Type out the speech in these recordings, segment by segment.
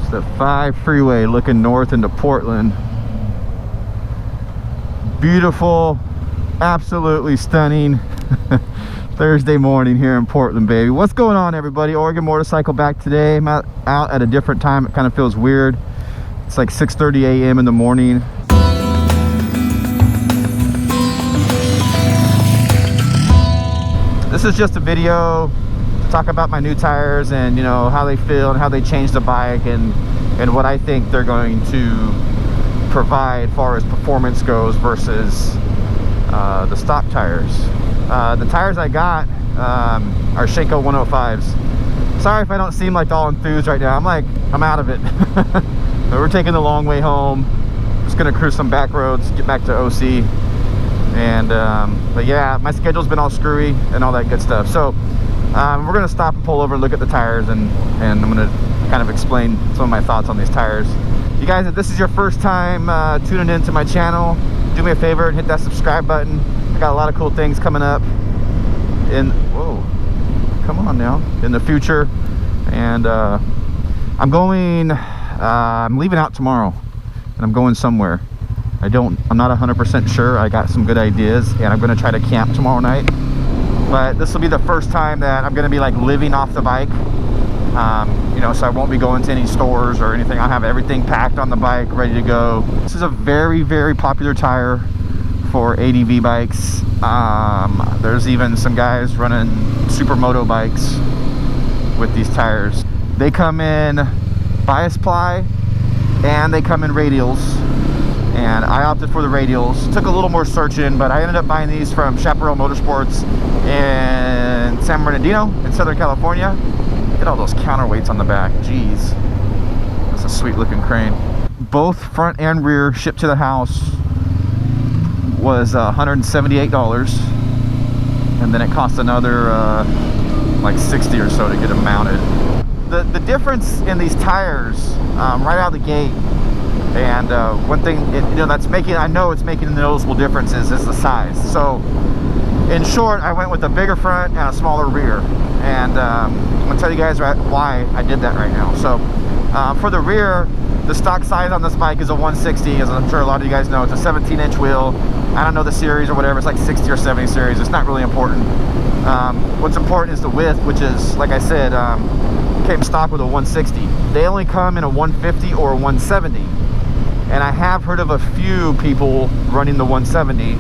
It's the 5 freeway looking north into Portland. Beautiful, absolutely stunning Thursday morning here in Portland, baby. What's going on, everybody? Oregon Motorcycle back today. I'm out at a different time. It kind of feels weird. It's like 6:30 a.m. in the morning. This is just a video to talk about my new tires and, you know, how they feel and how they change the bike and what I think they're going to provide as far as performance goes versus the stock tires. The tires I got are Shinko 105's. Sorry if I don't seem like all enthused right now. I'm out of it. But we're taking the long way home. Just gonna cruise some back roads, get back to OC. And but yeah, my schedule's been all screwy and all that good stuff. So we're gonna stop and pull over and look at the tires, and I'm gonna kind of explain some of my thoughts on these tires. You guys, if this is your first time tuning into my channel, do me a favor and hit that subscribe button. I got a lot of cool things coming up in, whoa, come on now, in the future. And I'm leaving out tomorrow and I'm going somewhere. I'm not 100% sure. I got some good ideas and I'm going to try to camp tomorrow night. But this will be the first time that I'm going to be like living off the bike. You know, so I won't be going to any stores or anything. I'll have everything packed on the bike, ready to go. This is a very, very popular tire for ADV bikes. There's even some guys running supermoto bikes with these tires. They come in bias ply and they come in radials, and I opted for the radials. Took a little more searching, but I ended up buying these from Chaparral Motorsports in San Bernardino in Southern California. Look at all those counterweights on the back. Jeez, that's a sweet looking crane. Both front and rear shipped to the house was $178, and then it cost another like $60 or so to get them mounted. The difference in these tires right out of the gate, and one thing I know it's making a noticeable difference is the size. So in short, I went with a bigger front and a smaller rear, and I'm gonna tell you guys why I did that right now. So for the rear, the stock size on this bike is a 160, as I'm sure a lot of you guys know. It's a 17-inch wheel. I don't know the series or whatever. It's like 60 or 70 series. It's not really important. What's important is the width, which is, like I said, came stock with a 160. They only come in a 150 or a 170. And I have heard of a few people running the 170,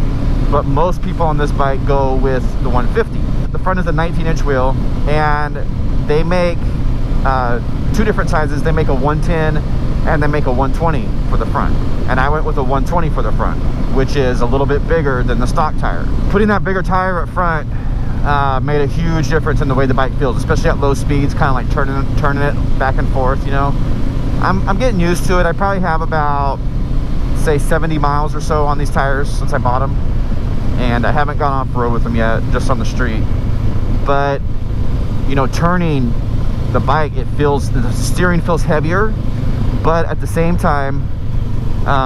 but most people on this bike go with the 150. The front is a 19-inch wheel, and they make two different sizes. They make a 110 and they make a 120 for the front, and I went with a 120 for the front, which is a little bit bigger than the stock tire. Putting that bigger tire up front made a huge difference in the way the bike feels, especially at low speeds, kind of like turning it back and forth. You know, I'm getting used to it. I probably have about, say, 70 miles or so on these tires since I bought them, and I haven't gone off road with them yet, just on the street. But you know, turning the bike, the steering feels heavier, but at the same time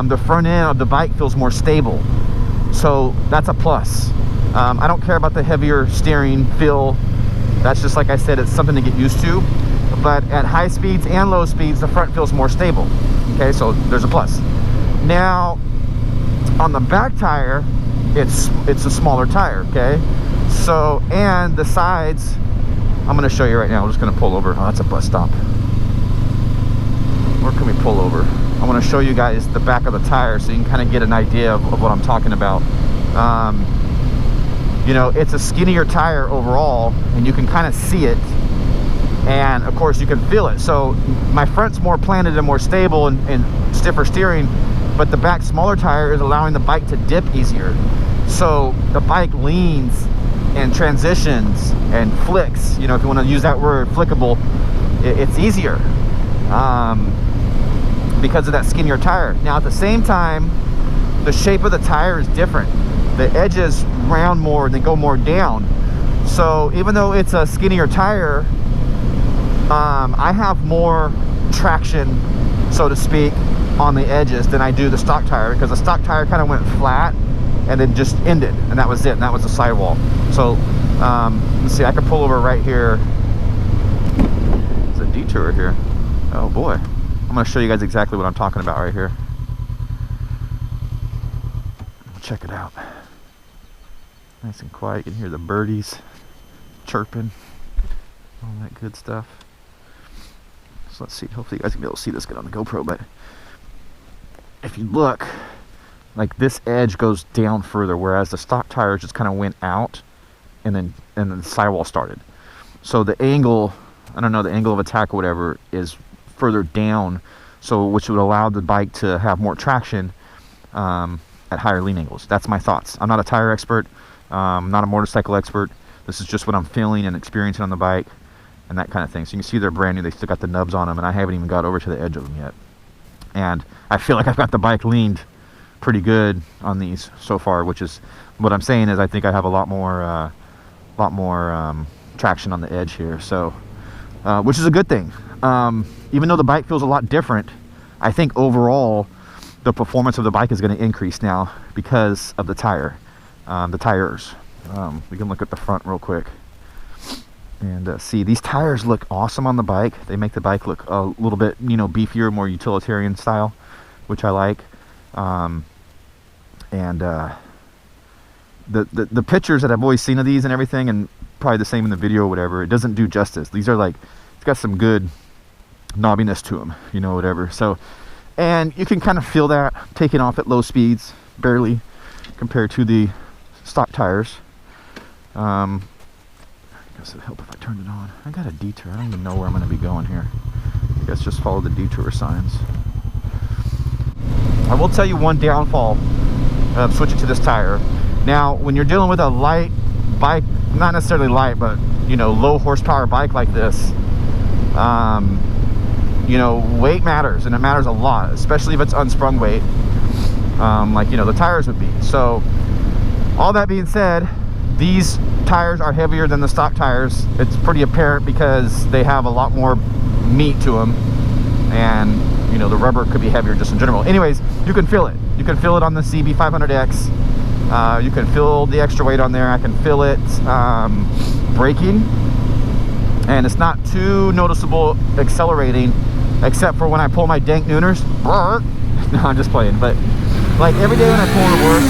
the front end of the bike feels more stable, so that's a plus. I don't care about the heavier steering feel. That's just, like I said, it's something to get used to. But at high speeds and low speeds, the front feels more stable. Okay, so there's a plus. Now on the back tire, it's a smaller tire. Okay, so, and the sides, I'm going to show you right now. I'm just going to pull over. Oh, that's a bus stop. Where can we pull over? I want to show you guys the back of the tire so you can kind of get an idea of what I'm talking about. You know, it's a skinnier tire overall, and you can kind of see it, and of course you can feel it. So my front's more planted and more stable and stiffer steering, but the back smaller tire is allowing the bike to dip easier. So the bike leans and transitions and flicks, you know, if you want to use that word, flickable, it's easier because of that skinnier tire. Now at the same time, the shape of the tire is different. The edges round more and they go more down. So even though it's a skinnier tire, I have more traction, so to speak, on the edges than I do the stock tire, because the stock tire kind of went flat and then just ended, and that was it, and that was the sidewall. So let's see, I can pull over right here. There's a detour here. Oh boy, I'm going to show you guys exactly what I'm talking about right here. Check it out. Nice and quiet. You can hear the birdies chirping, all that good stuff. So let's see. Hopefully you guys can be able to see this good on the GoPro. But if you look, like this edge goes down further, whereas the stock tires just kind of went out, and then the sidewall started. So the angle, I don't know, the angle of attack or whatever is further down, so which would allow the bike to have more traction at higher lean angles. That's my thoughts. I'm not a tire expert, not a motorcycle expert. This is just what I'm feeling and experiencing on the bike and that kind of thing. So you can see they're brand new. They still got the nubs on them, and I haven't even got over to the edge of them yet. And I feel like I've got the bike leaned pretty good on these so far, which is what I'm saying is I think I have a lot more traction on the edge here. So, which is a good thing. Even though the bike feels a lot different, I think overall the performance of the bike is going to increase now because of the tires. We can look at the front real quick and see these tires look awesome on the bike. They make the bike look a little bit, you know, beefier, more utilitarian style, which I like. The pictures that I've always seen of these and everything, and probably the same in the video or whatever, it doesn't do justice. These are like, it's got some good knobbiness to them, you know, whatever. So, and you can kind of feel that taking off at low speeds, barely, compared to the stock tires. I guess it'd help if I turned it on. I got a detour. I don't even know where I'm going to be going here. I guess just follow the detour signs. I will tell you one downfall of switching to this tire. Now, when you're dealing with a light bike, not necessarily light, but, you know, low horsepower bike like this, you know, weight matters, and it matters a lot, especially if it's unsprung weight, like, you know, the tires would be. So, all that being said, these tires are heavier than the stock tires. It's pretty apparent because they have a lot more meat to them, and, you know, the rubber could be heavier just in general. Anyways, you can feel it. You can feel it on the CB500X. You can feel the extra weight on there. I can feel it braking, and it's not too noticeable accelerating, except for when I pull my dank nooners. No, I'm just playing. But like every day when I pull into work,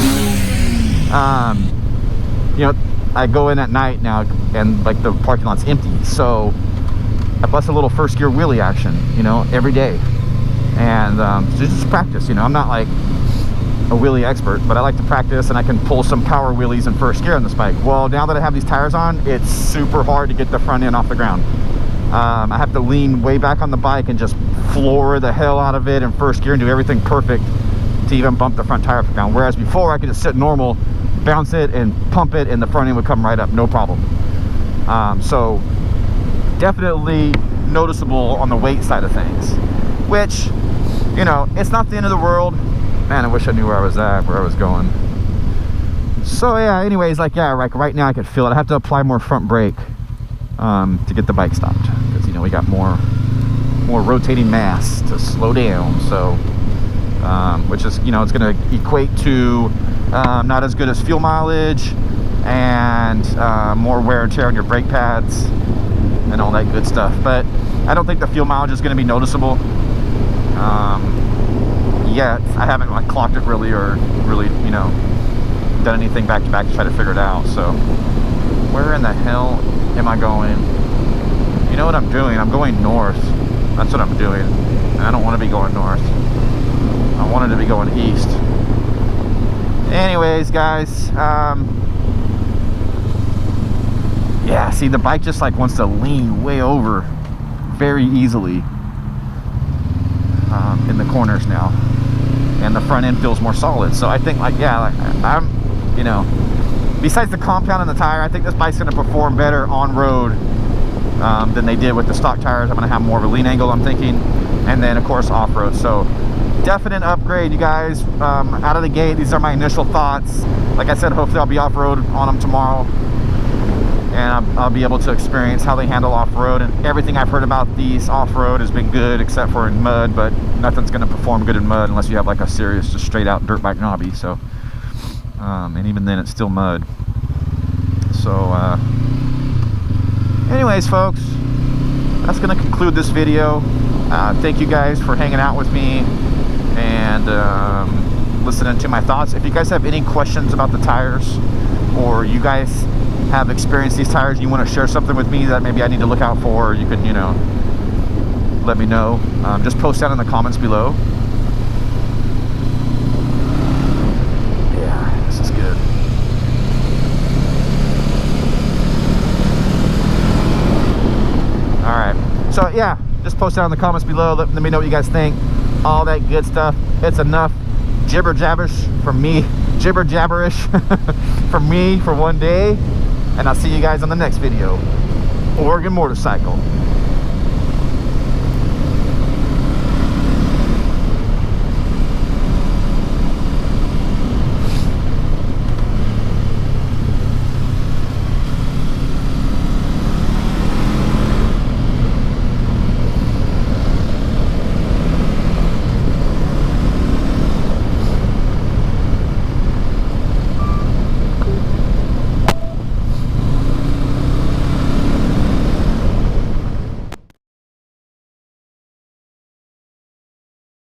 you know, I go in at night now, and like the parking lot's empty, so I bust a little first gear wheelie action, you know, every day. And just practice, you know. I'm not like a wheelie expert, but I like to practice, and I can pull some power wheelies in first gear on this bike. Well, now that I have these tires on, it's super hard to get the front end off the ground. I have to lean way back on the bike and just floor the hell out of it in first gear and do everything perfect to even bump the front tire off the ground. Whereas before, I could just sit normal, bounce it and pump it, and the front end would come right up, no problem. So definitely noticeable on the weight side of things, which, you know, it's not the end of the world. Man, I wish I knew where I was at, where I was going. So yeah, anyways, like, yeah, like right now I could feel it. I have to apply more front brake to get the bike stopped, because, you know, we got more rotating mass to slow down. So which is, you know, it's going to equate to not as good as fuel mileage, and more wear and tear on your brake pads and all that good stuff. But I don't think the fuel mileage is going to be noticeable yet. I haven't like clocked it really, or really, you know, done anything back to back to try to figure it out. So where in the hell am I going? You know what I'm doing? I'm going north. That's what I'm doing. And I don't want to be going north. I wanted to be going east. Anyways, guys, yeah, see, the bike just like wants to lean way over very easily in the corners now, and the front end feels more solid. So I think, like, yeah, like, I'm, you know, besides the compound and the tire, I think this bike's going to perform better on road than they did with the stock tires. I'm going to have more of a lean angle, I'm thinking, and then of course off-road. So definite upgrade, you guys. Out of the gate, these are my initial thoughts. Like I said, hopefully I'll be off-road on them tomorrow, and I'll be able to experience how they handle off-road. And everything I've heard about these off-road has been good, except for in mud. But nothing's going to perform good in mud unless you have like a serious, just straight out dirt bike knobby. So and even then it's still mud. So anyways, folks, that's going to conclude this video. Thank you guys for hanging out with me and listening to my thoughts. If you guys have any questions about the tires, or you guys have experienced these tires, you want to share something with me that maybe I need to look out for, you can, you know, let me know. Just post down in the comments below. Yeah, this is good. All right, so yeah, just post down in the comments below. Let me know what you guys think. All that good stuff. It's enough jibber jabberish from me, jibber jabberish from me for one day, and I'll see you guys on the next video. Oregon Motorcycle.